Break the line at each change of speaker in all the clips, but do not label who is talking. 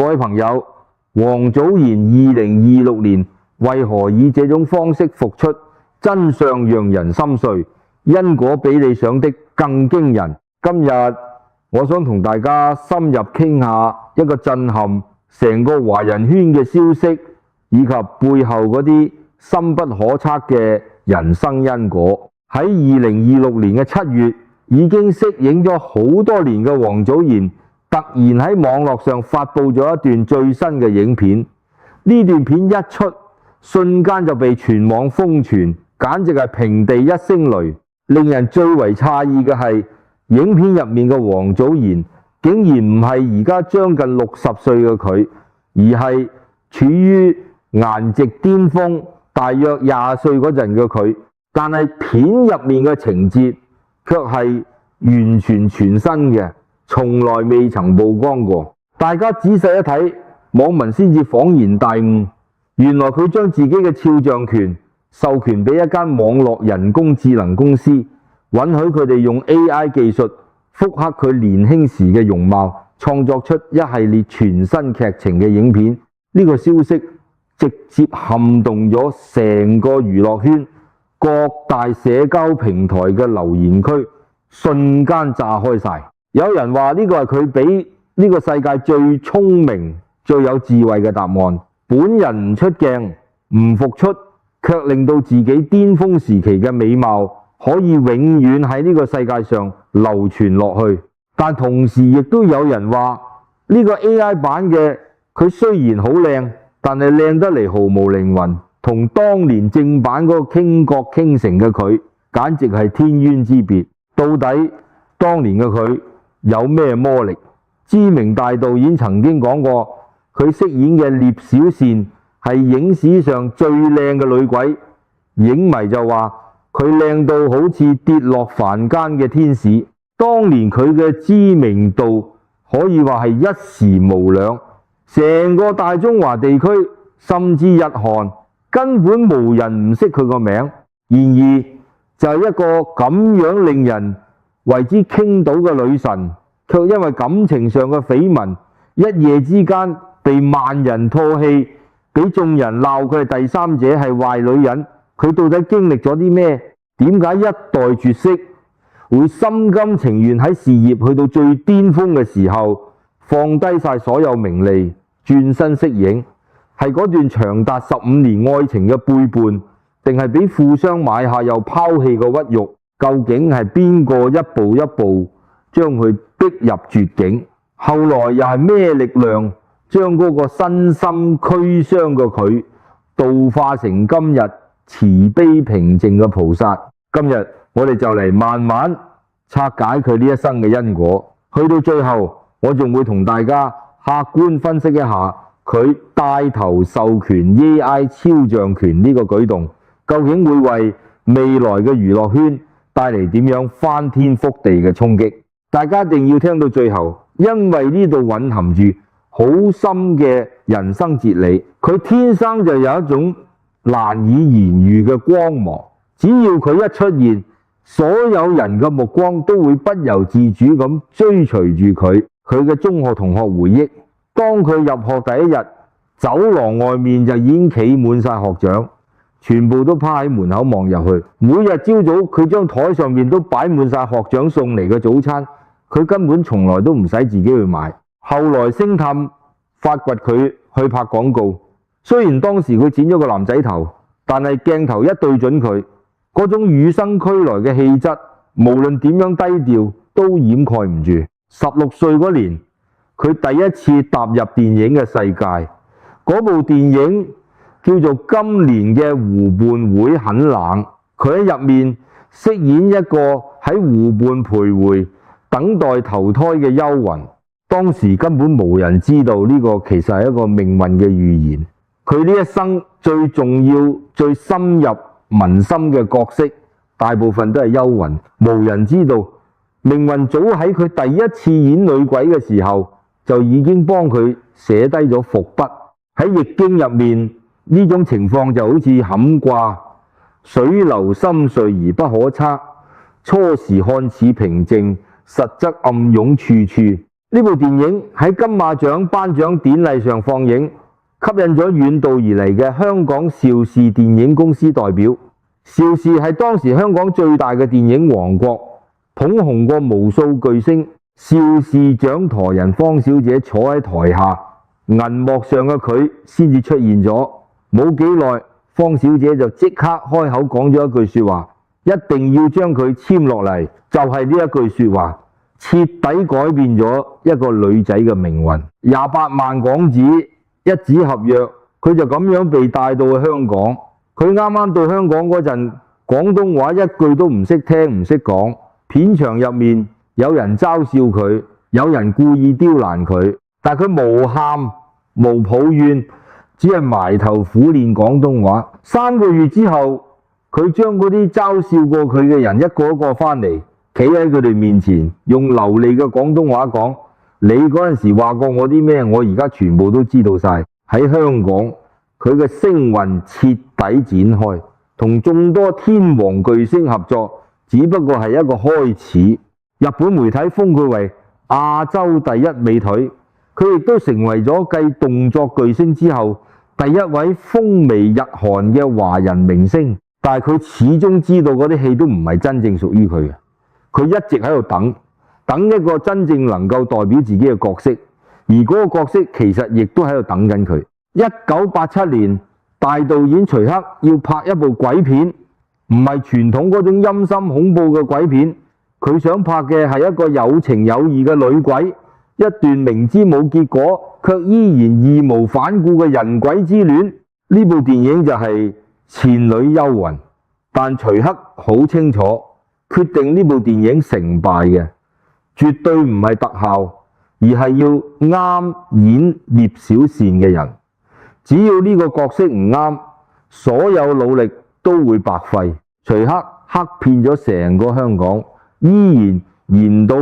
各位朋友，王祖賢2026年為何以這種方式復出？真相讓人心碎，因果比你想的更驚人。今日我想同大家深入傾下一個震撼成個華人圈嘅消息，以及背後嗰啲深不可測嘅人生因果。喺2026年嘅7月，已經息影咗好多年嘅王祖賢，突然喺網絡上發布咗一段最新嘅影片。呢段片一出，瞬間就被全網瘋傳，簡直係平地一聲雷。令人最為詫異嘅係，影片入面嘅王祖賢竟然唔係而家將近60歲嘅佢，而係處於顏值巔峰，大約20歲嗰陣嘅佢。但係片入面嘅情節卻係完全全新嘅，從來未曾曝光過。大家仔細一睇，網民先至恍然大悟，原來佢將自己嘅肖像權授權俾一間網絡人工智能公司，允許佢哋用 AI 技術複刻佢年輕時嘅容貌，創作出一系列全新劇情嘅影片。呢個消息直接撼動咗成個娛樂圈，各大社交平台嘅留言區瞬間炸開晒。有人話呢個係佢俾呢個世界最聰明、最有智慧嘅答案。本人唔出鏡，唔復出，卻令到自己巔峰時期嘅美貌可以永遠喺呢個世界上流傳落去。但同時亦都有人話呢個 AI 版嘅佢雖然好靚，但係靚得嚟毫無靈魂，同當年正版嗰個傾國傾城嘅佢簡直係天淵之別。到底當年嘅佢有咩魔力？知名大導演曾經講過，佢飾演嘅聶小倩係影史上最靚嘅女鬼，影迷就話佢靚到好似跌落凡間嘅天使。當年佢嘅知名度可以話係一時無兩，成個大中華地區甚至日韓根本無人唔識佢個名。然而就係一個咁樣令人為之傾倒嘅女神，卻因為感情上嘅緋聞，一夜之間被萬人唾棄，俾眾人鬧佢係第三者，係壞女人。佢到底經歷咗啲咩？點解一代絕色會心甘情願喺事業去到最巔峰嘅時候放低晒所有名利，轉身息影？係嗰段長達15年愛情嘅背叛，定係俾富商買下又拋棄嘅屈辱？究竟係邊個一步一步將佢逼入絕境？後來又係咩力量將嗰個身心俱傷嘅佢度化成今日慈悲平靜嘅菩薩？今日我哋就嚟慢慢拆解佢呢一生嘅因果，去到最後我仲會同大家客觀分析一下佢帶頭授權 AI 肖像權呢個舉動，究竟會為未來嘅娛樂圈帶嚟點樣翻天覆地嘅衝擊？大家一定要聽到最後，因為呢度蘊含住好深嘅人生哲理。佢天生就有一種難以言喻嘅光芒，只要佢一出現，所有人嘅目光都會不由自主咁追隨住佢。佢嘅中學同學回憶，當佢入學第一日，走廊外面就已經企滿晒學長，全部都趴喺門口望入去。每日朝早佢張台上面都擺滿晒學長送嚟嘅早餐，佢根本從來都唔使自己去買。後來星探發掘佢去拍廣告，雖然當時佢剪咗個男仔頭，但係鏡頭一對準佢，嗰種與生俱來嘅氣質，無論點樣低調都掩蓋唔住。16歲嗰年，佢第一次踏入電影嘅世界，嗰部電影叫做《今年嘅湖畔會很冷》，佢喺入面飾演一個喺湖畔徘徊等待投胎嘅幽魂。當時根本無人知道呢個其實係一個命運嘅預言。佢呢一生最重要、最深入民心嘅角色，大部分都係幽魂，無人知道。命運早喺佢第一次演女鬼嘅時候，就已經幫佢寫低咗伏筆。喺易經入面，呢種情況就好似坎卦，水流深邃而不可測，初時看似平靜，實則暗湧處處。呢部電影喺金馬獎頒獎典禮上放映，吸引咗遠道而嚟嘅香港邵氏電影公司代表。邵氏係當時香港最大嘅電影王國，捧紅過無數巨星。邵氏掌舵人方小姐坐喺台下，銀幕上嘅佢先至出現咗。冇幾耐，方小姐就即刻開口講咗一句說話，一定要將佢簽落嚟，就係呢一句說話，徹底改變咗一個女仔嘅命運。28萬港紙一紙合約，佢就咁樣被帶到去香港。佢啱啱到香港嗰陣，廣東話一句都唔識聽唔識講。片場入面有人嘲笑佢，有人故意刁難佢，但佢無喊無抱怨，只係埋頭苦練廣東話。3個月之後，佢將嗰啲嘲笑過佢嘅人一個一個翻嚟，企喺佢哋面前，用流利嘅廣東話講：你嗰陣時話過我啲咩？我而家全部都知道晒。喺香港，佢嘅星雲徹底展開，同眾多天王巨星合作，只不過係一個開始。日本媒體封佢為亞洲第一美腿，佢亦都成為咗繼動作巨星之後第一位風靡日韓嘅華人明星。但係佢始終知道嗰啲戲都唔係真正屬於佢嘅，佢一直喺度等一個真正能夠代表自己嘅角色，而嗰個角色其實亦都喺度等緊佢。1987年，大導演徐克要拍一部鬼片，唔係傳統嗰種陰森恐怖嘅鬼片，佢想拍嘅係一個有情有義嘅女鬼，一段明知冇結果卻依然義無反顧嘅人鬼之戀。呢部電影就係《倩女幽魂》，但徐克好清楚，決定呢部電影成敗嘅絕對唔係特效，而係要啱演聶小倩嘅人。只要呢個角色唔啱，所有努力都會白費。徐克黑遍咗成個香港，依然研到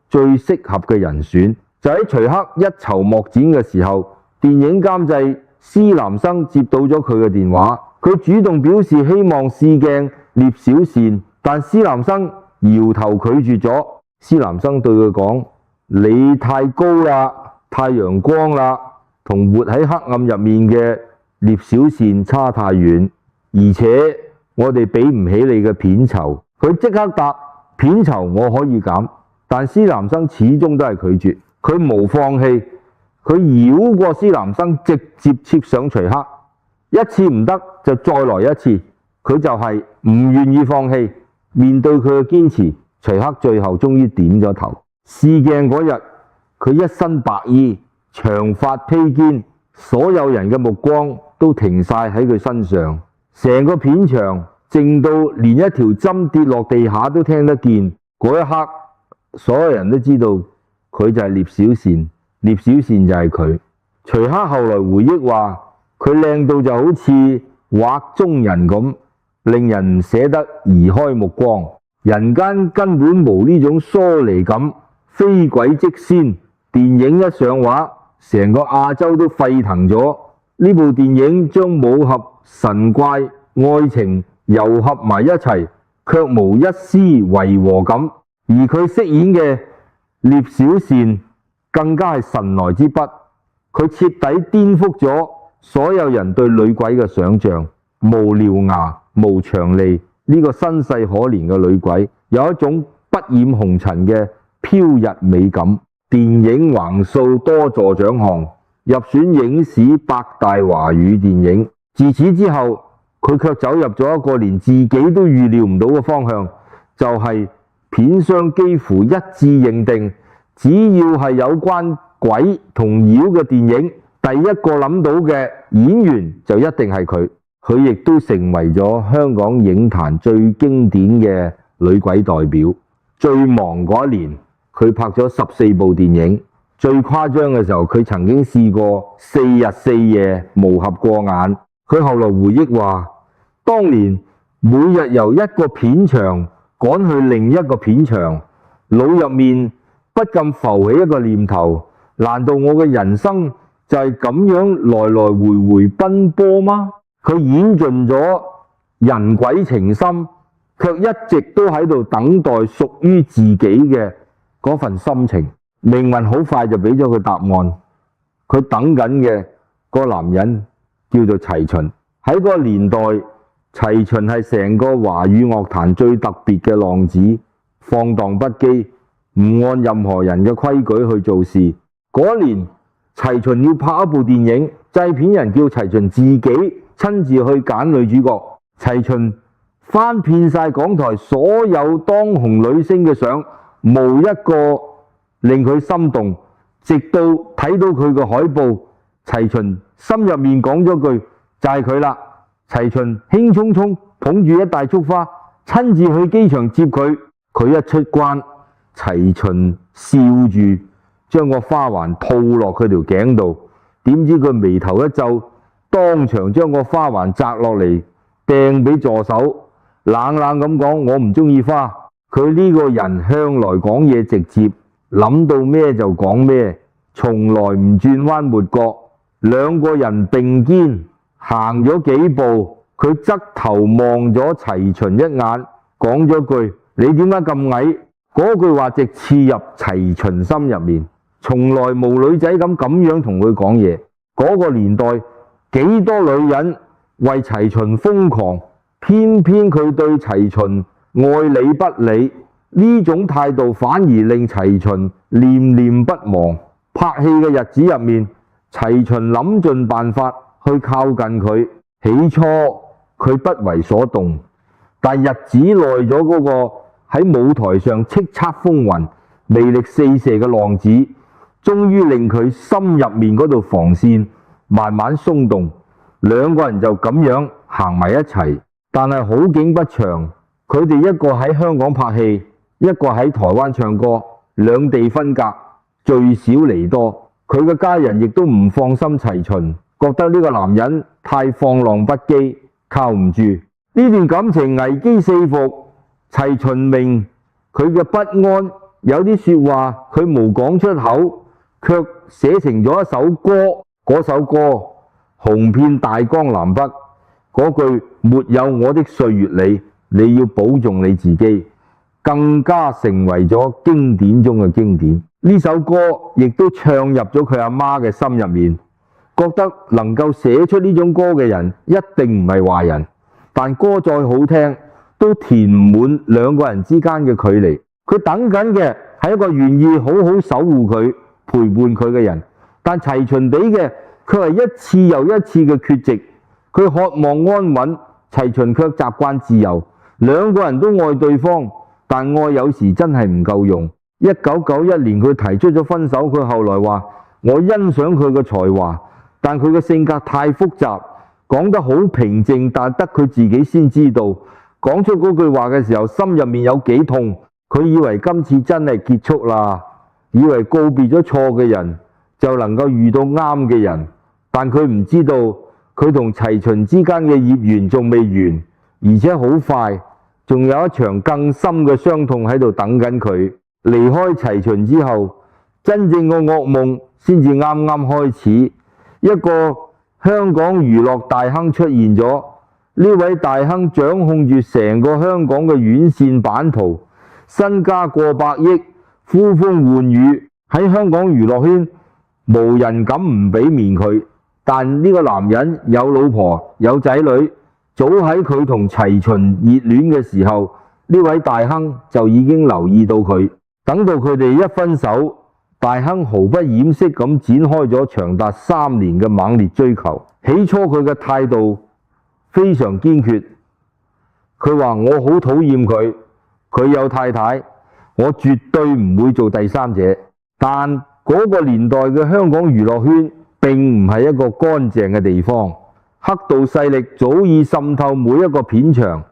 最適合嘅人選。就喺徐克一籌莫展嘅時候，電影監製施南生接到咗佢嘅電話，佢主動表示希望試鏡聶小倩，但施南生搖頭拒絕咗。施南生對佢講：你太高啦，太陽光啦，同活喺黑暗入面嘅聶小倩差太遠，而且我哋俾唔起你嘅片酬。佢即刻答：片酬我可以減。但施南生始終都係拒絕，佢冇放棄，佢繞過施南生，直接貼上徐克。一次唔得就再來一次，佢就係唔願意放棄。面對佢嘅堅持，徐克最後終於點咗頭。試鏡嗰日，佢一身白衣，長髮披肩，所有人嘅目光都停晒喺佢身上。成個片場靜到連一條針跌落地下都聽得見。嗰一刻，所有人都知道佢就係聶小倩，聶小倩就係佢。徐克後來回憶話：佢靚到就好似畫中人咁，令人唔捨得移開目光。人間根本無呢種疏離感，非鬼即仙。電影一上畫，成個亞洲都沸騰咗。呢部電影將武俠、神怪、愛情糅合埋一齊，卻無一絲違和感。而佢飾演嘅聶小倩更加係神來之筆，佢徹底顛覆咗所有人對女鬼嘅想象。無獠牙、無長脷，呢個身世可憐嘅女鬼有一種不染紅塵嘅飄逸美感。電影橫掃多座獎項，入選影史百大華語電影。自此之後，佢卻走入咗一個連自己都預料唔到嘅方向，就係片商幾乎一致認定，只要係有關鬼同妖嘅電影，第一個諗到嘅演員就一定係佢。佢亦都成為咗香港影壇最經典嘅女鬼代表。最忙嗰一年，佢拍咗14部電影。最誇張嘅時候，佢曾經試過4日4夜無合過眼。佢後來回憶話，當年每日由一個片場趕去另一個片場，腦入面不禁浮起一個念頭：難道我嘅人生就係咁樣來來回回奔波嗎？佢演盡咗人鬼情深，卻一直都喺度等待屬於自己嘅嗰份心情。命運好快就俾咗佢答案，佢等緊嘅個男人叫做齊秦。喺嗰個年代，齊秦係成個華語樂壇最特別嘅浪子，放蕩不羈，唔按任何人嘅規矩去做事。嗰年齊秦要拍一部電影，製片人叫齊秦自己親自去揀女主角。齊秦翻遍晒港台所有當紅女星嘅相，無一個令佢心動。直到睇到佢個海報，齊秦心入面講咗句就係佢啦。齊秦興沖沖捧住一大束花，親自去機場接佢。佢一出關，齊秦笑住將個花環套落佢條頸度，點知佢眉頭一皺，當場將個花環摘落嚟掟俾助手，冷冷咁講：我唔中意花。佢呢個人向來講嘢直接，諗到咩就講咩，從來唔轉彎抹角。兩個人並肩行咗幾步，佢側頭望咗齊秦一眼，講咗句：你點解咁矮？嗰句話直刺入齊秦心入面，從來冇女仔咁樣同佢講嘢。嗰個年代幾多女人為齊秦瘋狂，偏偏佢對齊秦愛理不理，呢種態度反而令齊秦念念不忘。拍戲嘅日子入面，齊秦諗盡辦法去靠近佢。起初佢不為所動，但日子耐咗，嗰個喺舞台上叱咤風雲、魅力四射嘅浪子，終於令佢心入面嗰道防線慢慢鬆動，兩個人就咁樣行埋一齊。但係好景不長，佢哋一個喺香港拍戲，一個喺台灣唱歌，兩地分隔，聚少離多。佢嘅家人亦都唔放心齊秦，覺得呢個男人太放浪不羈，靠唔住。呢段感情危機四伏，齊秦明佢嘅不安，有啲說話佢冇講出口，卻寫成咗一首歌。嗰首歌紅遍大江南北，嗰句沒有我的歲月裏，你要保重你自己，更加成為咗經典中嘅經典。呢首歌亦都唱入咗佢阿媽嘅心入面，覺得能夠寫出呢種歌嘅人一定唔係壞人，但歌再好聽都填唔滿兩個人之間嘅距離。佢等緊嘅係一個願意好好守護佢、陪伴佢嘅人，但齊秦俾嘅卻係一次又一次嘅缺席。佢渴望安穩，齊秦卻習慣自由。兩個人都愛對方，但愛有時真係唔夠用。1991年佢提出咗分手，佢後來話：我欣賞佢嘅才華，但佢嘅性格太複雜，講得好平靜，但得佢自己先知道。講出嗰句話嘅時候，心入面有幾痛。佢以為今次真係結束啦，以為告別咗錯嘅人就能夠遇到啱嘅人，但佢唔知道佢同齊秦之間嘅孽緣仲未完，而且好快仲有一場更深嘅傷痛喺度等緊佢。離開齊秦之後，真正嘅噩夢先至啱啱開始。一個香港娛樂大亨出現咗，呢位大亨掌控住成個香港嘅院線版圖，身家過百億，呼風喚雨，喺香港娛樂圈無人敢唔俾面佢。但呢個男人有老婆有仔女，早喺佢同齊秦熱戀嘅時候，呢位大亨就已經留意到佢。等到佢哋一分手，大亨毫不掩飾咁展開咗長達3年嘅猛烈追求。起初佢嘅態度非常堅決，佢話：我好討厭佢，佢有太太，我絕對唔會做第三者。但嗰個年代嘅香港娛樂圈並唔係一個乾淨嘅地方，黑道勢力早已滲透每一個片場，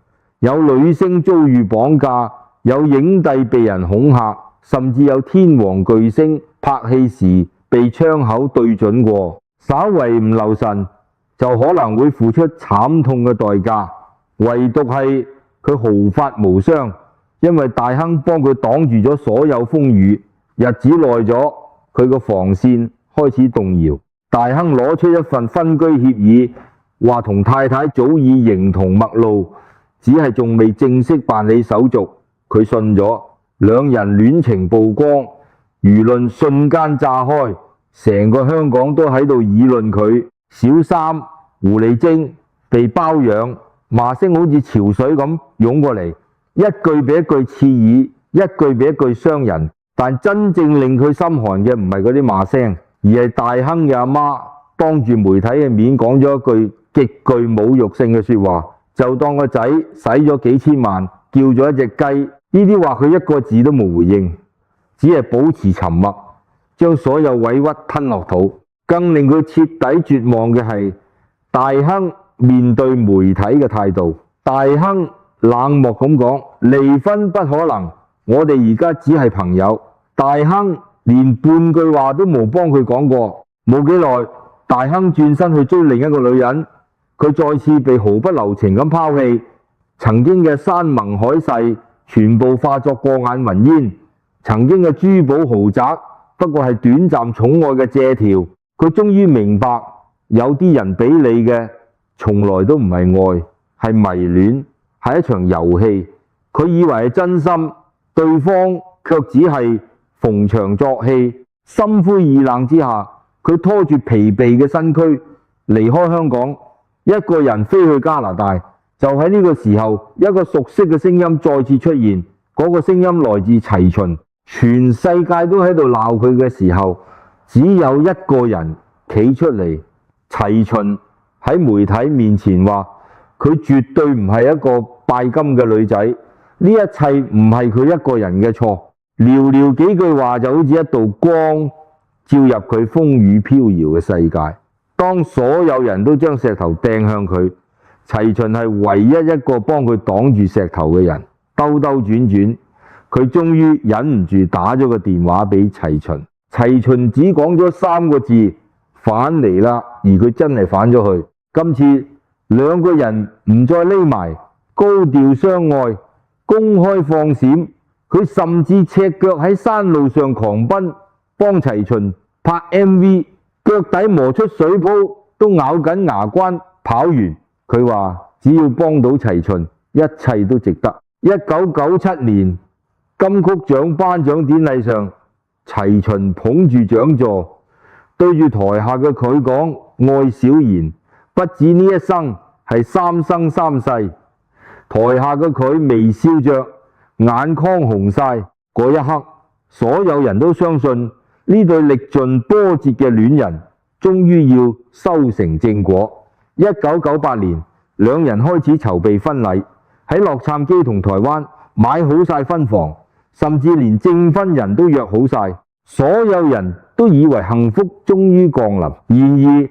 有女星遭遇綁架，有影帝被人恐嚇，甚至有天王巨星拍戲時被槍口對準過，稍為唔留神就可能會付出慘痛嘅代價。唯獨係佢毫髮無傷，因為大亨幫佢擋住咗所有風雨。日子耐咗，佢個防線開始動搖。大亨攞出一份分居協議，話同太太早已形同陌路，只係仲未正式辦理手續。佢信咗，兩人戀情曝光，輿論瞬間炸開，成個香港都喺度議論佢。小三、狐狸精被包養，罵聲好似潮水咁湧過嚟，一句比一句刺耳，一句比一句傷人。但真正令佢心寒嘅唔係嗰啲罵聲，而係大亨嘅阿媽當住媒體嘅面講咗一句極具侮辱性嘅說話，就當個仔使咗幾千萬，叫咗一隻雞。呢啲話佢一個字都冇回應，只係保持沉默，將所有委屈吞落肚。更令佢徹底絕望嘅係大亨面對媒體嘅態度。大亨冷漠咁講：離婚不可能，我哋而家只係朋友。大亨連半句話都冇幫佢講過。冇幾耐，大亨轉身去追另一個女人，佢再次被毫不留情咁拋棄。曾經嘅山盟海誓全部化作過眼雲煙，曾經嘅珠寶豪宅不過係短暫寵愛嘅借條。佢終於明白，有啲人俾你嘅從來都唔係愛，係迷戀，係一場遊戲。佢以為係真心，對方卻只係逢場作戲。心灰意冷之下，佢拖住疲憊嘅身軀離開香港，一個人飛去加拿大。就喺呢個時候，一個熟悉嘅聲音再次出現，嗰個聲音來自齊秦。全世界都喺度鬧佢嘅時候，只有一個人企出嚟。齊秦喺媒體面前話，佢絕對唔係一個拜金嘅女仔，呢一切唔係佢一個人嘅錯。寥寥幾句話就好似一道光照入佢風雨飄搖嘅世界。當所有人都將石頭掟向佢，齊秦係唯一一個幫佢擋住石頭嘅人。兜兜轉轉，佢終於忍唔住打咗個電話俾齊秦。齊秦只講咗3個字：返嚟啦。而佢真係返咗去。今次兩個人唔再匿埋，高調相愛，公開放閃。佢甚至赤腳喺山路上狂奔，幫齊秦拍 MV， 腳底磨出水泡都咬緊牙關跑完。佢話只要幫到齊秦，一切都值得。1997年金曲獎頒獎典禮上，齊秦捧住獎座，對住台下嘅佢講：愛小賢，不止呢一生，係三生三世。台下嘅佢微笑着，眼眶紅晒。嗰一刻，所有人都相信呢對歷盡波折嘅戀人，終於要修成正果。1998年，兩人開始籌備婚禮，喺洛杉磯同台灣買好晒婚房，甚至連證婚人都約好晒。所有人都以為幸福終於降臨，然而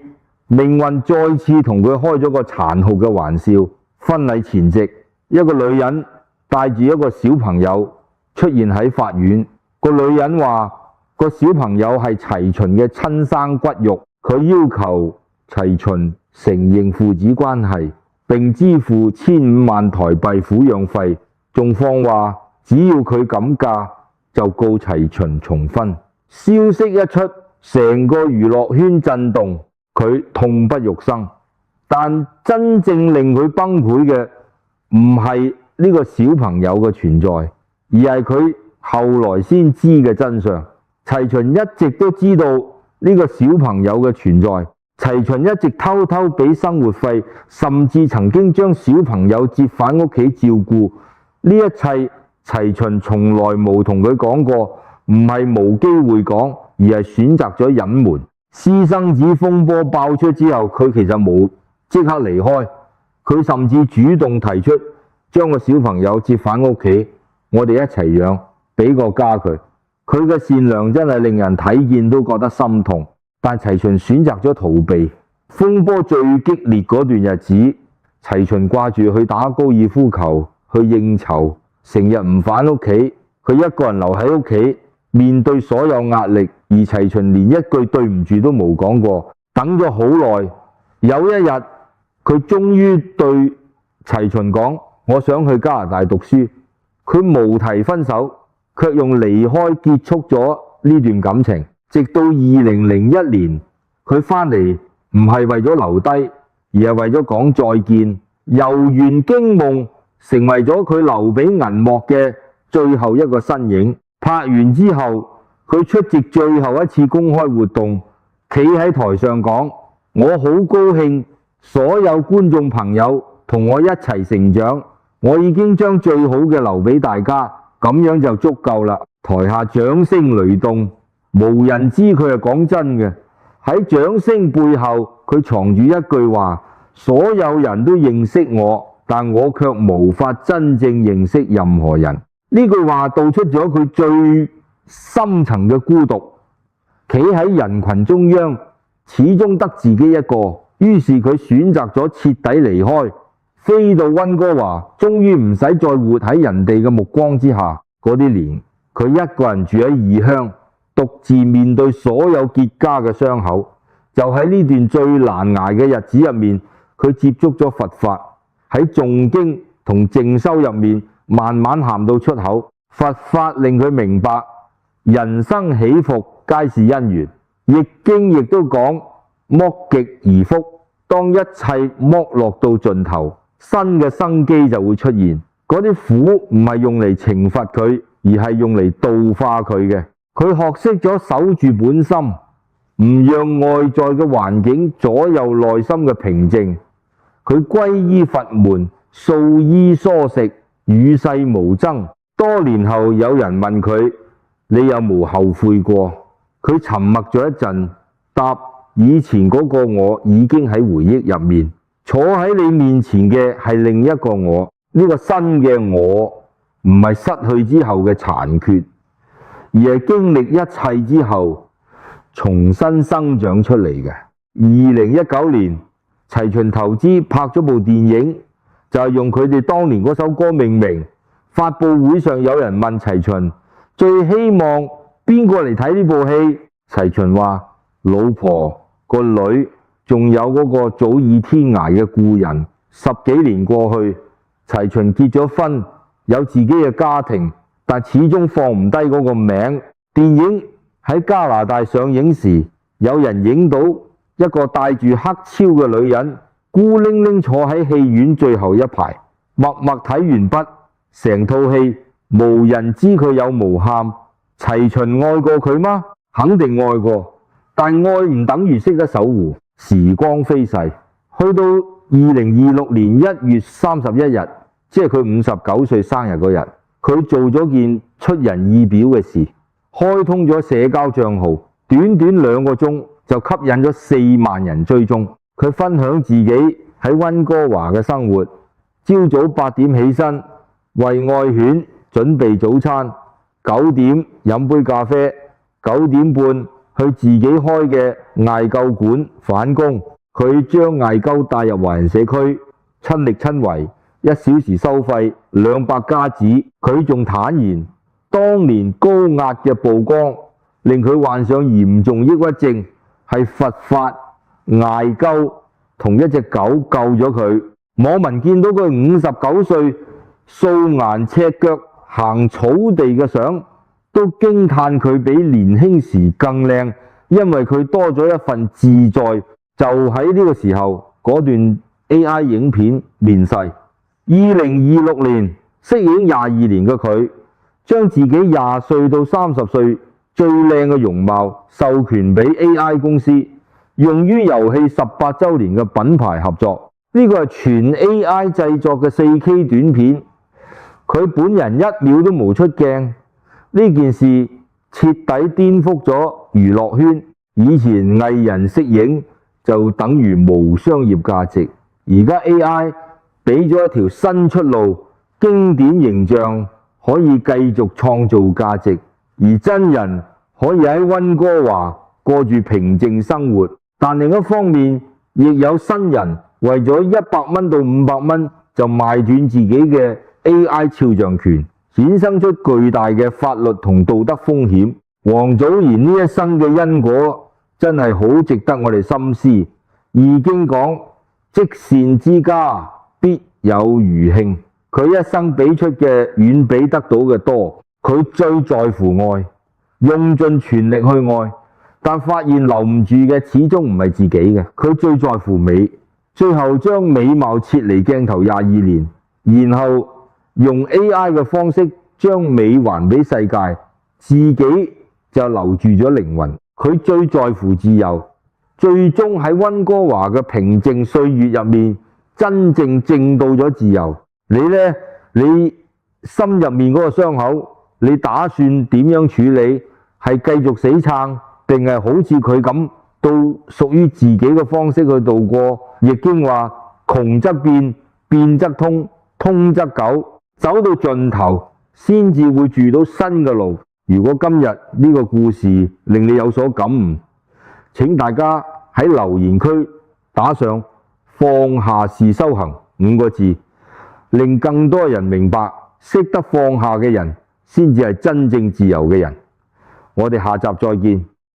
命運再次同佢開咗個殘酷嘅玩笑。婚禮前夕，一個女人帶住一個小朋友出現喺法院。個女人話個小朋友係齊秦嘅親生骨肉，佢要求齊秦承認父子關係，並支付1500萬台幣撫養費，仲放話只要佢敢嫁就告齊秦重婚。消息一出，成個娛樂圈震動，佢痛不欲生。但真正令佢崩潰嘅唔係呢個小朋友嘅存在，而係佢後來先知嘅真相。齊秦一直都知道呢個小朋友嘅存在，齊秦一直偷偷俾生活費，甚至曾經將小朋友接返屋企照顧。呢一切齊秦從來冇同佢講過，唔係冇機會講，而係選擇咗隱瞞。私生子風波爆出之後，佢其實冇即刻離開，佢甚至主動提出將個小朋友接返屋企，我哋一齊養，俾個家佢。佢嘅善良真係令人睇見都覺得心痛。但齊秦選擇咗逃避。風波最激烈嗰段日子，齊秦掛住去打高爾夫球，去應酬，成日唔返屋企。佢一個人留喺屋企，面對所有壓力，而齊秦連一句對唔住都冇講過。等咗好耐，有一日佢終於對齊秦講：我想去加拿大讀書。佢無提分手，卻用離開結束咗呢段感情。直到2001年，佢返嚟唔係為咗留低，而係為咗講再見。遊園驚夢成為咗佢留俾銀幕嘅最後一個身影。拍完之後，佢出席最後一次公開活動，企喺台上講：我好高興所有觀眾朋友同我一齊成長，我已經將最好嘅留俾大家，咁樣就足夠啦。台下掌聲雷動，無人知佢係講真嘅。喺掌聲背後，佢藏住一句話：所有人都認識我，但我卻無法真正認識任何人。呢句話道出咗佢最深層嘅孤獨，企喺人群中央，始終得自己一個。於是佢選擇咗徹底離開，飛到溫哥華，終於唔使再活喺人哋嘅目光之下。嗰啲年，佢一個人住喺異鄉，獨自面對所有結痂嘅傷口。就喺呢段最難捱嘅日子入面，佢接觸咗佛法，喺誦經同靜修入面，慢慢喊到出口。佛法令佢明白，人生起伏皆是因緣。易經亦都講：剝極而復，當一切剝落到盡頭，新嘅生機就會出現。嗰啲苦唔係用嚟懲罰佢，而係用嚟度化佢嘅。佢學識咗守住本心，唔讓外在嘅環境左右內心嘅平靜。佢皈依佛門，素衣蔬食，與世無爭。多年後有人問佢：你有冇後悔過？佢沉默咗一陣，答：以前嗰個我已經喺回憶入面，坐喺你面前嘅係另一個我。呢個新嘅我唔係失去之後嘅殘缺，而係經歷一切之後重新生長出嚟嘅。2019年，齊秦投資拍咗部電影，就係用佢哋當年嗰首歌命名。發佈會上有人問齊秦最希望邊個嚟睇呢部戲？齊秦話：老婆、個女，仲有嗰個早已天涯嘅故人。10幾年過去，齊秦結咗婚，有自己嘅家庭，但始終放唔低嗰個名。電影喺加拿大上映時，有人影到一個戴住黑超嘅女人，孤零零坐喺戲院最後一排，默默睇完畢。成套戲無人知佢有無喊。齊秦愛過佢嗎？肯定愛過，但愛唔等於識得守護。時光飛逝，去到2026年1月31日，即係佢59歲生日嗰日，佢做咗件出人意表嘅事，開通咗社交賬號，短短2個鐘就吸引咗4萬人追蹤。佢分享自己喺溫哥華嘅生活，朝早8點起身，為愛犬準備早餐，9點飲杯咖啡，9點半去自己開嘅艾灸館返工。佢將艾灸帶入華人社區，親力親為，1小時收費200加紙。佢仲坦言，當年高壓嘅曝光令佢患上嚴重抑鬱症，係佛法艾灸同一隻狗救咗佢。網民見到佢59歲素顏赤腳行草地嘅相，都驚嘆佢比年輕時更靚，因為佢多咗一份自在。就喺呢個時候，嗰段 AI 影片面世。2026年適應22年嘅佢，將自己20歲到30歲最靚嘅容貌授權俾 AI 公司，用於遊戲18週年嘅品牌合作。呢個係全 AI 製作嘅4K 短片，佢本人1秒都冇出鏡。呢件事徹底顛覆咗娛樂圈。以前藝人息影就等於無商業價值，而家 AI 俾咗一條新出路，經典形象可以繼續創造價值，而真人可以喺溫哥華過住平靜生活。但另一方面，亦有新人為咗100蚊到500蚊就賣斷自己嘅 AI 肖像權，衍生出巨大嘅法律同道德風險。王祖賢呢一生嘅因果真係好值得我哋深思。易經講，積善之家必有餘慶。佢一生俾出嘅遠比得到嘅多。佢最在乎愛，用盡全力去愛，但發現留唔住嘅始終唔係自己嘅。佢最在乎美，最後將美貌撤離鏡頭22年，然後用 AI 嘅方式將美還俾世界，自己就留住咗靈魂。佢最在乎自由，最終喺溫哥華嘅平靜歲月入面，真正證到咗自由。你呢？你心入面嗰個傷口，你打算點樣處理？係繼續死撐，定係好似佢咁到屬於自己嘅方式去度過？易經話窮則變，變則通，通則久，走到盡頭先至會住到新嘅路。如果今日呢個故事令你有所感悟，請大家喺留言區打上放下是修行5個字，令更多人明白，識得放下嘅人先至係真正自由嘅人。我哋下集再見。